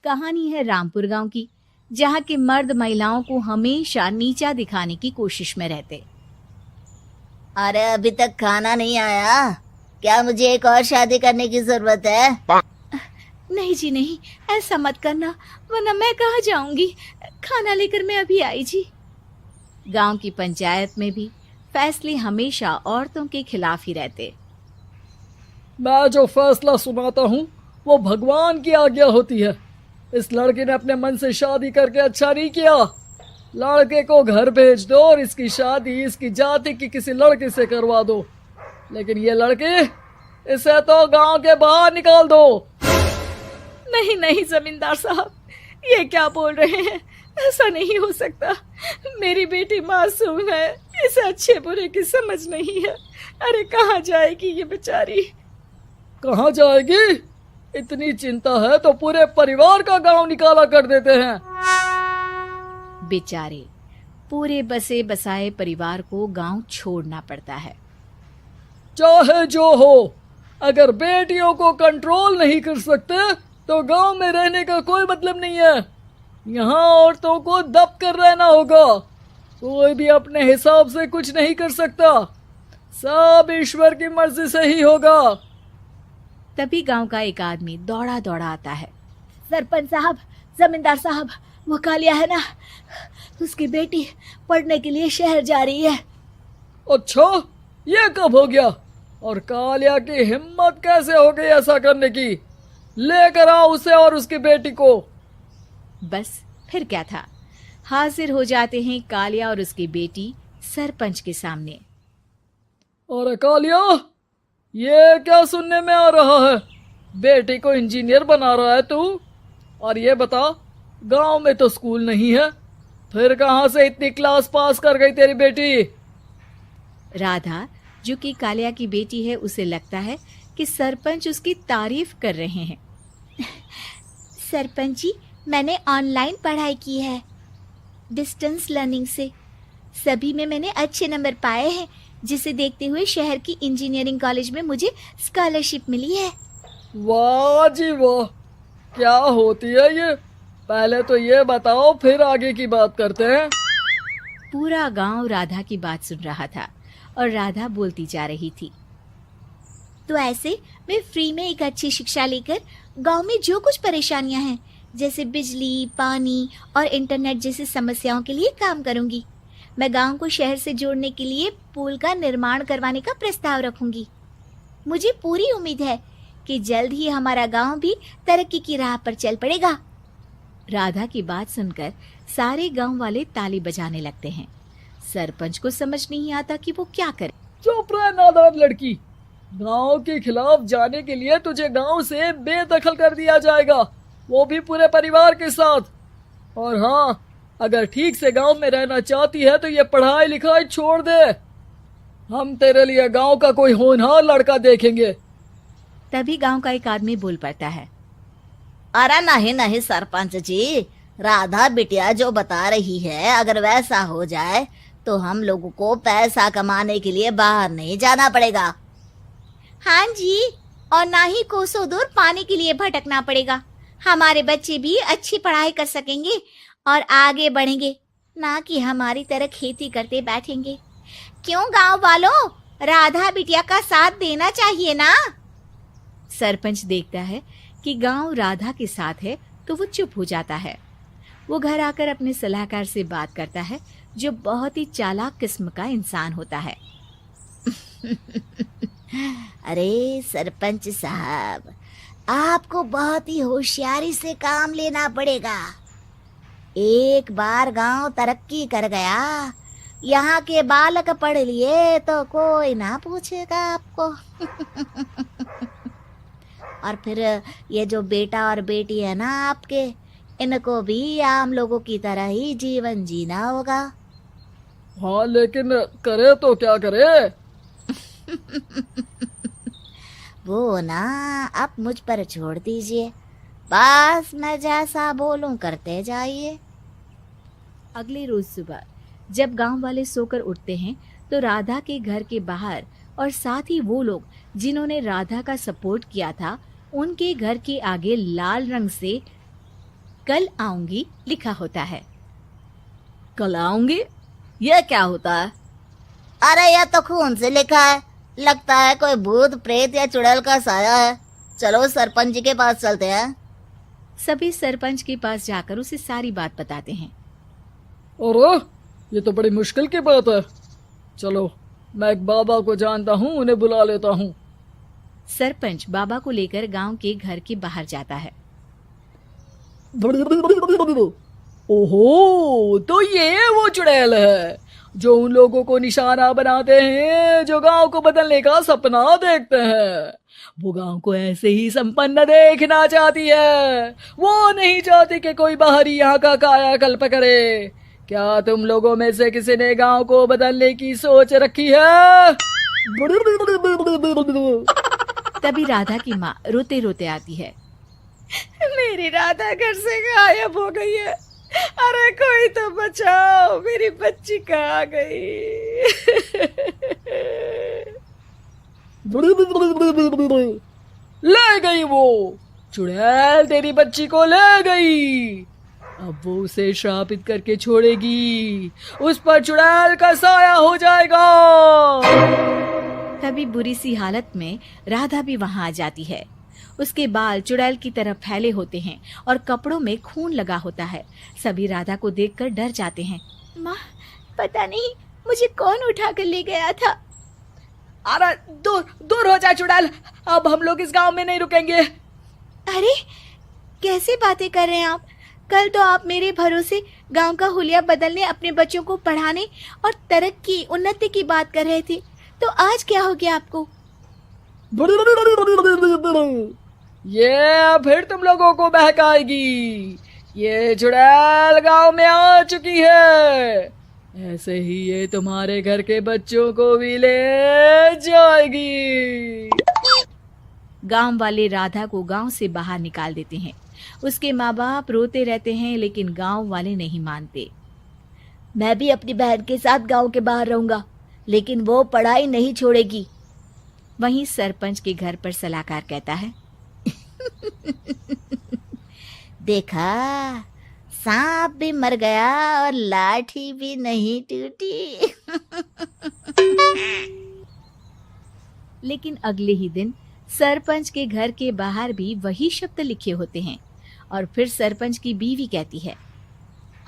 कहानी है रामपुर गांव की, जहां के मर्द महिलाओं को हमेशा नीचा दिखाने की कोशिश में रहते। अरे अभी तक खाना नहीं आया, क्या मुझे एक और शादी करने की जरूरत है? नहीं जी नहीं, ऐसा मत करना, वरना मैं कहाँ जाऊंगी। खाना लेकर मैं अभी आई जी। गांव की पंचायत में भी फैसले हमेशा औरतों के खिलाफ ही रहते। मैं जो फैसला सुनाता हूँ वो भगवान की आज्ञा होती है। इस लड़के ने अपने मन से शादी करके अच्छा नहीं किया। लड़के को घर भेज दो और इसकी शादी इसकी जाति की किसी लड़के से करवा दो, लेकिन ये लड़की, इसे तो गांव के बाहर निकाल दो। नहीं नहीं जमींदार साहब, ये क्या बोल रहे हैं? ऐसा नहीं हो सकता। मेरी बेटी मासूम है, इसे अच्छे बुरे की समझ नहीं है। अरे कहाँ जाएगी ये बेचारी? कहाँ जाएगी? इतनी चिंता है तो पूरे परिवार का गांव निकाला कर देते हैं। बेचारे पूरे बसे बसाए परिवार को गांव छोड़ना पड़ता है। चाहे जो हो, अगर बेटियों को कंट्रोल नहीं कर सकते तो गांव में रहने का कोई मतलब नहीं है। यहाँ औरतों को दब कर रहना होगा। कोई भी अपने हिसाब से कुछ नहीं कर सकता, सब ईश्वर की मर्जी से ही होगा। तभी गांव का एक आदमी दौड़ा दौड़ा आता है। सरपंच साहब, जमींदार साहब, वो कालिया है ना, उसकी बेटी पढ़ने के लिए शहर जा रही है। अच्छा, ये कब हो गया? और कालिया की हिम्मत कैसे हो गई ऐसा करने की? लेकर आओ उसे और उसकी बेटी को। बस फिर क्या था, हाजिर हो जाते हैं कालिया और उसकी बेटी सरपंच के सामने। और कालिया, ये क्या सुनने में आ रहा है? बेटी को इंजीनियर बना रहा है तू? और ये बता, गांव में तो स्कूल नहीं है, फिर कहां से इतनी क्लास पास कर गई तेरी बेटी? राधा, जो कि कालिया की बेटी है, उसे लगता है कि सरपंच उसकी तारीफ कर रहे हैं। सरपंच जी, मैंने ऑनलाइन पढ़ाई की है, डिस्टेंस लर्निंग से। सभी में मैंने अच्छे नंबर पाए हैं, जिसे देखते हुए शहर की इंजीनियरिंग कॉलेज में मुझे स्कॉलरशिप मिली है। वाह जी वाह, क्या होती है ये? पहले तो ये बताओ, फिर आगे की बात करते हैं। पूरा गांव राधा की बात सुन रहा था और राधा बोलती जा रही थी। तो ऐसे मैं फ्री में एक अच्छी शिक्षा लेकर गांव में जो कुछ परेशानियां हैं, जैसे बिजली, पानी और इंटरनेट जैसी समस्याओं के लिए काम करूंगी। मैं गांव को शहर से जोड़ने के लिए पुल का निर्माण करवाने का प्रस्ताव रखूंगी। मुझे पूरी उम्मीद है कि जल्द ही हमारा गांव भी तरक्की की राह पर चल पड़ेगा। राधा की बात सुनकर सारे गांव वाले ताली बजाने लगते हैं। सरपंच को समझ नहीं आता कि वो क्या करे। चुप रह नादान लड़की, गांव के खिलाफ जाने के लिए तुझे गांव से बेदखल कर दिया जाएगा, वो भी पूरे परिवार के साथ। और हाँ, अगर ठीक से गांव में रहना चाहती है तो ये पढ़ाई लिखाई छोड़ दे। हम तेरे लिए गांव का कोई होनहार लड़का देखेंगे। तभी गांव का एक आदमी बोल पड़ता है। अरे नहीं नहीं सरपंच जी, राधा बिटिया जो बता रही है, अगर वैसा हो जाए तो हम लोगों को पैसा कमाने के लिए बाहर नहीं जाना पड़ेगा। हाँ जी, और ना ही कोसों दूर पानी के लिए भटकना पड़ेगा। हमारे बच्चे भी अच्छी पढ़ाई कर सकेंगे और आगे बढ़ेंगे, ना कि हमारी तरह खेती करते बैठेंगे। क्यों गांव वालों, राधा बिटिया का साथ देना चाहिए ना। सरपंच देखता है कि गांव राधा के साथ है तो वो चुप हो जाता है। वो घर आकर अपने सलाहकार से बात करता है, जो बहुत ही चालाक किस्म का इंसान होता है। अरे सरपंच साहब, आपको बहुत ही होशियारी से काम लेना पड़ेगा। एक बार गांव तरक्की कर गया, यहाँ के बालक पढ़ लिए तो कोई ना पूछेगा आपको। और फिर ये जो बेटा और बेटी है ना आपके, इनको भी आम लोगों की तरह ही जीवन जीना होगा। हाँ, लेकिन करे तो क्या करे? वो ना आप मुझ पर छोड़ दीजिए, बस मैं जैसा बोलूं करते जाइए। अगले रोज सुबह जब गांव वाले सोकर उठते हैं तो राधा के घर के बाहर और साथ ही वो लोग जिन्होंने राधा का सपोर्ट किया था, उनके घर के आगे लाल रंग से कल आऊंगी लिखा होता है। कल आऊंगी, यह क्या होता है? अरे यह तो खून से लिखा है, लगता है कोई भूत प्रेत या चुड़ैल का साया है। चलो सरपंच जी के पास चलते हैं। सभी सरपंच के पास जाकर उसे सारी बात बताते हैं। अरे ये तो बड़ी मुश्किल की बात है। चलो मैं एक बाबा को जानता हूँ, उन्हें बुला लेता हूँ। सरपंच बाबा को लेकर गांव के घर के बाहर जाता है। ओहो, तो ये वो चुड़ैल है जो उन लोगों को निशाना बनाते हैं जो गांव को बदलने का सपना देखते हैं। वो गांव को ऐसे ही संपन्न देखना चाहती है। वो नहीं चाहती कि कोई बाहरी यहाँ का कायाकल्प करे। क्या तुम लोगों में से किसी ने गांव को बदलने की सोच रखी है? तभी राधा की माँ रोते रोते आती है। मेरी राधा घर से गायब हो गई है। अरे कोई तो बचाओ, मेरी बच्ची कहाँ गई? ले गई वो चुड़ैल, तेरी बच्ची को ले गई। अब वो उसे श्रापित करके छोड़ेगी, उस पर चुड़ैल का साया हो जाएगा। तभी बुरी सी हालत में राधा भी वहां आ जाती है। उसके बाल चुड़ैल की तरह फैले होते हैं और कपड़ों में खून लगा होता है। सभी राधा को देखकर डर जाते हैं। माँ, पता नहीं मुझे कौन उठा कर ले गया था। अरे दूर दूर हो जा चुड़ैल, अब हम लोग इस गांव में नहीं रुकेंगे। अरे कैसे बातें कर रहे हैं आप? कल तो आप मेरे भरोसे गांव का हुलिया बदलने, अपने बच्चों को पढ़ाने और तरक्की उन्नति की बात कर रहे थे, तो आज क्या हो गया आपको? ये फिर तुम लोगों को बहकाएगी। ये चुड़ैल गांव में आ चुकी है, ऐसे ही ये तुम्हारे घर के बच्चों को भी ले जाएगी। गांव वाले राधा को गांव से बाहर निकाल देते हैं। उसके माँ बाप रोते रहते हैं, लेकिन गांव वाले नहीं मानते। मैं भी अपनी बहन के साथ गांव के बाहर रहूंगा, लेकिन वो पढ़ाई नहीं छोड़ेगी। वहीं सरपंच के घर पर सलाहकार कहता है। देखा, सांप भी मर गया और लाठी भी नहीं टूटी। लेकिन अगले ही दिन सरपंच के घर के बाहर भी वही शब्द लिखे होते हैं। और फिर सरपंच की बीवी कहती है,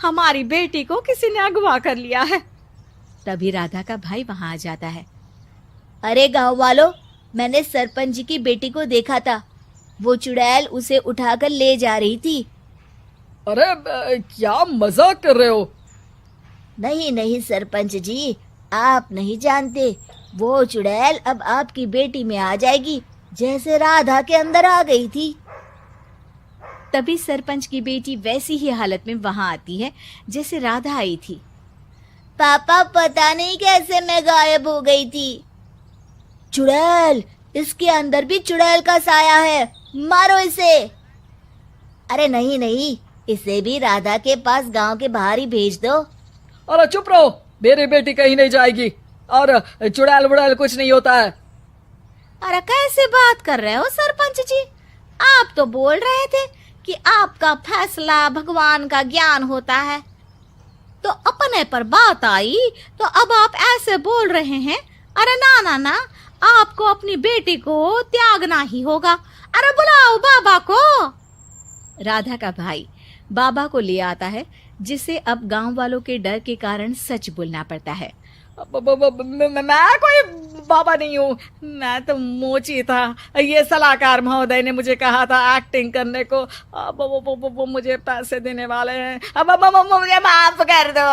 हमारी बेटी को किसी ने अगवा कर लिया है। तभी राधा का भाई वहां आ जाता है। अरे गांव वालों, मैंने सरपंच जी की बेटी को देखा था। वो चुड़ैल उसे उठाकर ले जा रही थी। अरे क्या मजाक कर रहे हो? नहीं नहीं सरपंच जी, आप नहीं जानते। वो चुड़ैल अब आपकी बेटी में आ जाएगी, जैसे राधा के अंदर आ गई थी। तभी सरपंच की बेटी वैसी ही हालत में वहां आती है जैसे राधा आई थी। पापा, पता नहीं कैसे मैं गायब हो गई थी। चुड़ैल, इसके अंदर भी चुड़ैल का साया है, मारो इसे। अरे नहीं नहीं, इसे भी राधा के पास गांव के बाहर ही भेज दो। अरे चुप रहो, मेरी बेटी कहीं नहीं जाएगी और चुड़ैल वुड़ैल कुछ नहीं होता है। अरे कैसे बात कर रहे हो सरपंच जी? आप तो बोल रहे थे कि आपका फैसला भगवान का ज्ञान होता है, तो अपने पर बात आई तो अब आप ऐसे बोल रहे हैं। अरे ना ना ना, आपको अपनी बेटी को त्यागना ही होगा। अरे बुलाओ बाबा को। राधा का भाई बाबा को ले आता है, जिसे अब गांव वालों के डर के कारण सच बोलना पड़ता है। मैं कोई बाबा नहीं हूँ, मैं तो मोची था। ये सलाहकार महोदय ने मुझे कहा था एक्टिंग करने को। अब वो मुझे पैसे देने वाले हैं। अब मुझे माफ कर दो।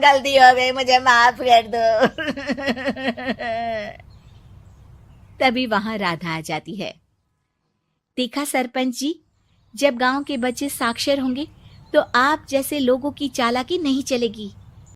गलती हो गई, मुझे माफ कर दो। तभी वहां राधा आ जाती है। देखा सरपंच जी, जब गांव के बच्चे साक्षर होंगे तो आप जैसे लोगों की चालाकी नहीं चलेगी।